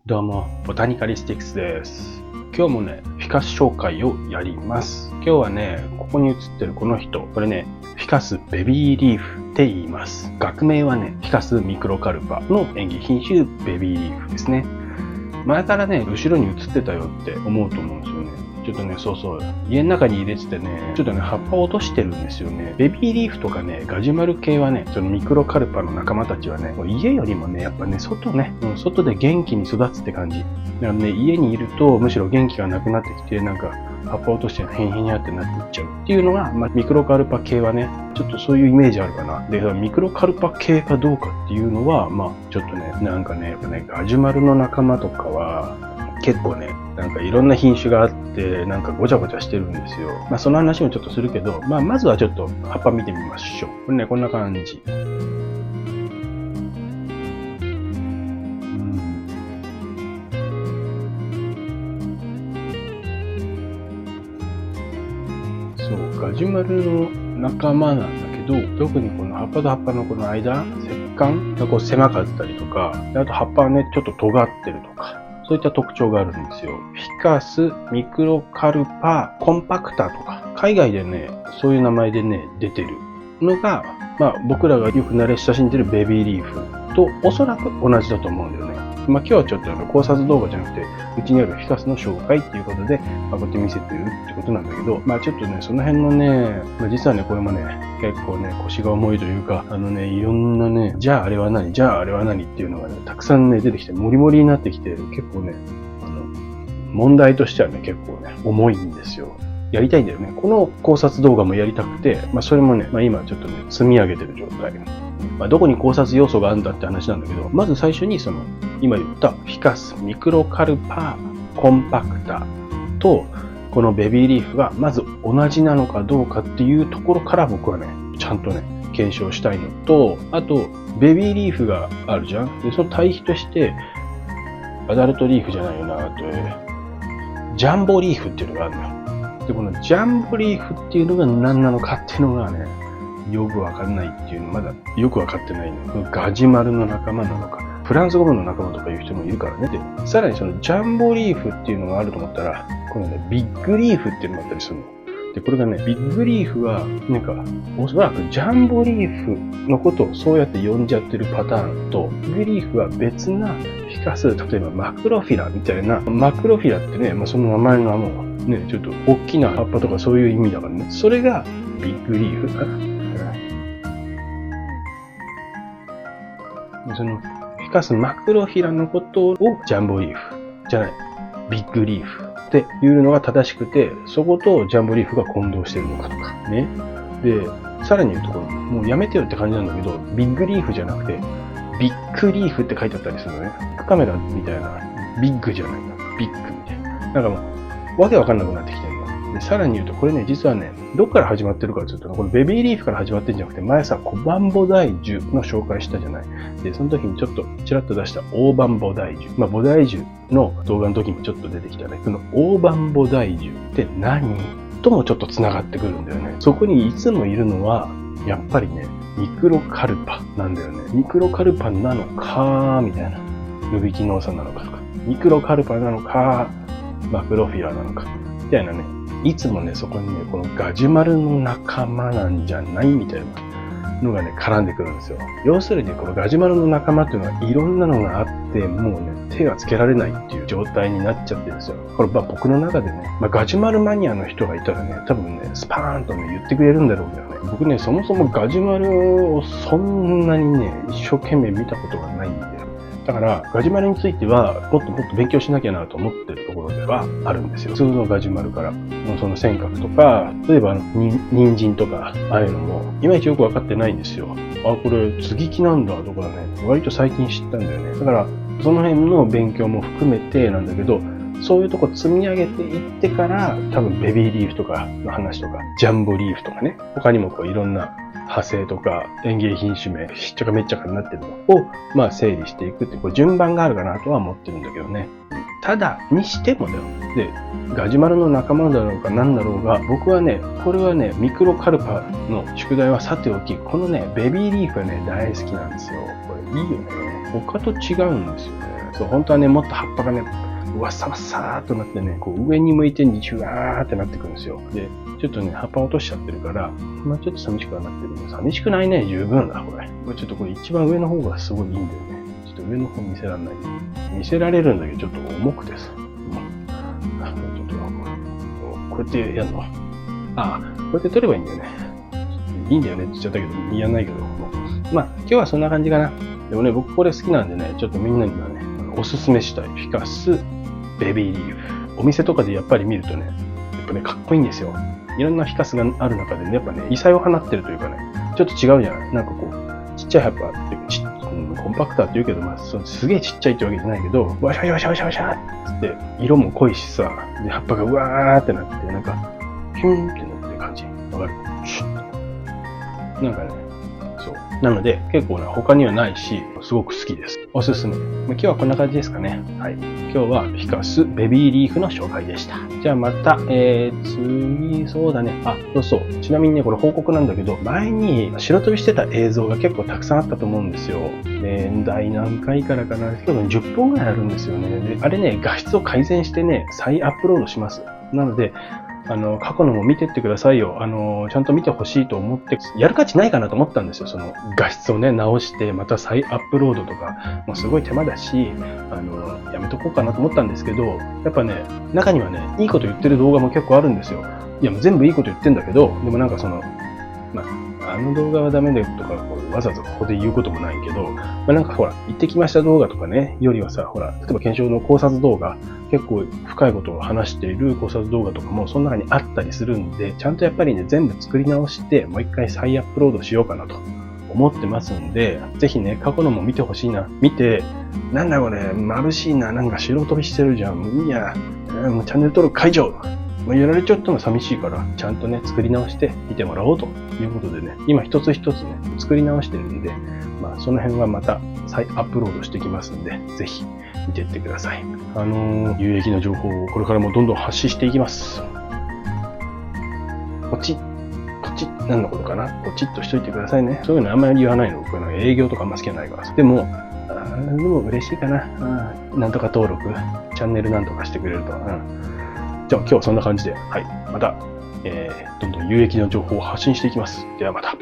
どうも、ボタニカリスティクスです。今日もね、フィカス紹介をやります。今日はね、ここに写ってるこの人、これね、フィカスベビーリーフって言います。学名はね、フィカスミクロカルパの園芸品種ベビーリーフですね。前からね、後ろに写ってたよって思うと思うんですよね。ちょっとね、そう、家の中に入れててね、ちょっとね、葉っぱを落としてるんですよね。ベビーリーフとかね、ガジュマル系はね、そのミクロカルパの仲間たちはね、家よりもね、やっぱね、外で元気に育つって感じ。だからね、家にいると、むしろ元気がなくなってきて、なんか、葉っぱを落としてへんへんやってなっていっちゃうっていうのが、ミクロカルパ系はね、ちょっとそういうイメージあるかな。で、ミクロカルパ系かどうかっていうのは、ちょっとね、やっぱね、ガジュマルの仲間とかは、結構ね、なんかいろんな品種があって、なんかごちゃごちゃしてるんですよ。その話もちょっとするけど、まずはちょっと葉っぱ見てみましょう。これね、こんな感じ。そう、ガジュマルの仲間なんだけど、特にこの葉っぱと葉っぱのこの間、節間がこう狭かったりとか、あと葉っぱはね、ちょっと尖ってるとか、そういった特徴があるんですよ。フィカス、ミクロカルパ、コンパクタとか、海外でね、そういう名前でね、出てるのが、僕らがよく慣れ親しんでるベビーリーフとおそらく同じだと思うんだよね。今日はちょっと考察動画じゃなくて、うちにあるフィカスの紹介っていうことで、こうやって見せてるってことなんだけど、ちょっとね、その辺のね、実はね、これもね、結構ね、腰が重いというか、いろんなね、じゃああれは何っていうのがね、たくさんね、出てきて、モリモリになってきて、結構ね、問題としてはね、結構ね、重いんですよ。やりたいんだよね。この考察動画もやりたくて、それもね、今ちょっとね、積み上げてる状態。どこに考察要素があるんだって話なんだけど、まず最初に今言ったフィカス、ミクロカルパ、コンパクタと、このベビーリーフがまず同じなのかどうかっていうところから僕はね、ちゃんとね、検証したいのと、あと、ベビーリーフがあるじゃん。で、その対比として、アダルトリーフじゃないよな、あと、ジャンボリーフっていうのがあるのよ。で、このジャンボリーフっていうのが何なのかっていうのがね、よくわかんないっていうの、まだよくわかってないの。ガジュマルの仲間なのか、フランス語の仲間とかいう人もいるからね。で、さらにそのジャンボリーフっていうのがあると思ったら、このね、ビッグリーフっていうのがあったりするの。で、これがね、ビッグリーフは、おそらくジャンボリーフのことをそうやって呼んじゃってるパターンと、ビッグリーフは別なフィカス、例えばマクロフィラみたいな、マクロフィラってね、その名前のもうね、ちょっと大きな葉っぱとかそういう意味だからね、それがビッグリーフかな。そのフィカスマクロフィラのことをジャンボリーフじゃない、ビッグリーフっていうのが正しくて、そことジャンボリーフが混同してるのかとかね。で、さらに言うともうやめてよって感じなんだけど、ビッグリーフじゃなくて、ビッグリーフって書いてあったりするのね。ビッグカメラみたいな、ビッグじゃないな、ビッグみたいな。なんかもう、わけわかんなくなってきてるの。で、さらに言うと、これね、実はね、どっから始まってるかというと、このベビーリーフから始まってるんじゃなくて、前さ、小バンボ大樹の紹介したじゃない。で、その時にちょっとちらっと出した大判ボ大樹。ボ大樹の動画の時もちょっと出てきたね。この大判ボ大樹って何ともちょっと繋がってくるんだよね。そこにいつもいるのは、やっぱりね、ミクロカルパなんだよね。ミクロカルパなのかみたいな。ルビキノーサなのかとか。ミクロカルパなのか、マクロフィラなのか。みたいなね。いつもね、そこにね、このガジュマルの仲間なんじゃないみたいなのがね、絡んでくるんですよ。要するに、このガジュマルの仲間っていうのはいろんなのがあって、もうね、手がつけられないっていう状態になっちゃってるんですよ。これ、僕の中でね、ガジュマルマニアの人がいたらね、多分ね、スパーンとね、言ってくれるんだろうけどね。僕ね、そもそもガジュマルをそんなにね、一生懸命見たことがないんで、だから、ガジュマルについては、もっと勉強しなきゃなと思ってるところではあるんですよ。普通のガジュマルから。その尖閣とか、例えば人参とか、ああいうのも、いまいちよくわかってないんですよ。これ、接ぎ木なんだとかね、割と最近知ったんだよね。だから、その辺の勉強も含めてなんだけど、そういうとこ積み上げていってから、多分ベビーリーフとかの話とか、ジャンボリーフとかね、他にもいろんな派生とか園芸品種名、しっちゃかめっちゃかになってるのを、整理していくって、順番があるかなとは思ってるんだけどね。ただ、にしてもだよ。で、ガジュマルの仲間だろうか何だろうが、僕はね、これはね、ミクロカルパの宿題はさておき、このね、ベビーリーフはね、大好きなんですよ。これいいよね。他と違うんですよね。そう、本当はね、もっと葉っぱがね、わっさわっさーっとなってね、こう上に向いてにじゅわーってなってくるんですよ。で、ちょっとね、葉っぱ落としちゃってるから、まあちょっと寂しくはなってるけど、寂しくないね、十分だ、これ。ちょっとこれ一番上の方がすごいいいんだよね。ちょっと上の方見せられない。見せられるんだけど、ちょっと重くてさ。ちょっとこうやってやるの。ああ、こうやって取ればいいんだよね。いいんだよねって言っちゃったけど、やんないけど。まあ、今日はそんな感じかな。でもね、僕これ好きなんでね、ちょっとみんなにはね、おすすめしたい。フィカス、ベビーリーフ。お店とかでやっぱり見るとね、やっぱね、かっこいいんですよ。いろんなフィカスがある中でね、やっぱね、異彩を放ってるというかね、ちょっと違うじゃない。なんかこう、ちっちゃい葉っぱっていうか、コンパクターって言うけど、まあ、すげえちっちゃいってわけじゃないけど、ワシャワシャワシャワシャって、色も濃いしさ、で、葉っぱがうわーってなって、なんか、ヒュンってなってる感じ。わかる？なんかね、そう。なので、結構ね、他にはないし、すごく好きです。おすすめ。今日はこんな感じですかね。はい。今日はフィカスベビーリーフの紹介でした。じゃあまた、次、そうだね。あ、そうそう。ちなみにね、これ報告なんだけど、前に白飛びしてた映像が結構たくさんあったと思うんですよ。第何回からかな。多分10本ぐらいあるんですよね。で、あれね、画質を改善してね、再アップロードします。なので、過去のも見てってくださいよ。ちゃんと見てほしいと思って、やる価値ないかなと思ったんですよ。その画質をね、直して、また再アップロードとか、もうすごい手間だし、やめとこうかなと思ったんですけど、やっぱね、中にはね、いいこと言ってる動画も結構あるんですよ。いや、もう全部いいこと言ってんだけど、でもなんかまあの動画はダメだよとか、わざわざここで言うこともないけど、まあ、なんかほら、行ってきました動画とかね、よりはさ、ほら、例えば検証の考察動画、結構深いことを話している考察動画とかもその中にあったりするんで、ちゃんとやっぱりね、全部作り直して、もう一回再アップロードしようかなと思ってますんで、ぜひね、過去のも見てほしいな。見て、なんだこれ、眩しいな、なんか白飛びしてるじゃん。いいや、もうチャンネル登録解除。やられちゃったの寂しいから、ちゃんとね、作り直して見てもらおうということでね、今一つ一つね、作り直してるんで、まあ、その辺はまた再アップロードしてきますんで、ぜひ見ていってください。有益な情報をこれからもどんどん発信していきます。ポチッ、何のことかな？ポチッとしといてくださいね。そういうのあんまり言わないの。僕営業とかあんま好きじゃないから。でも嬉しいかな。なんとか登録、チャンネルなんとかしてくれると。じゃあ今日はそんな感じで、はい。また、どんどん有益な情報を発信していきます。ではまた。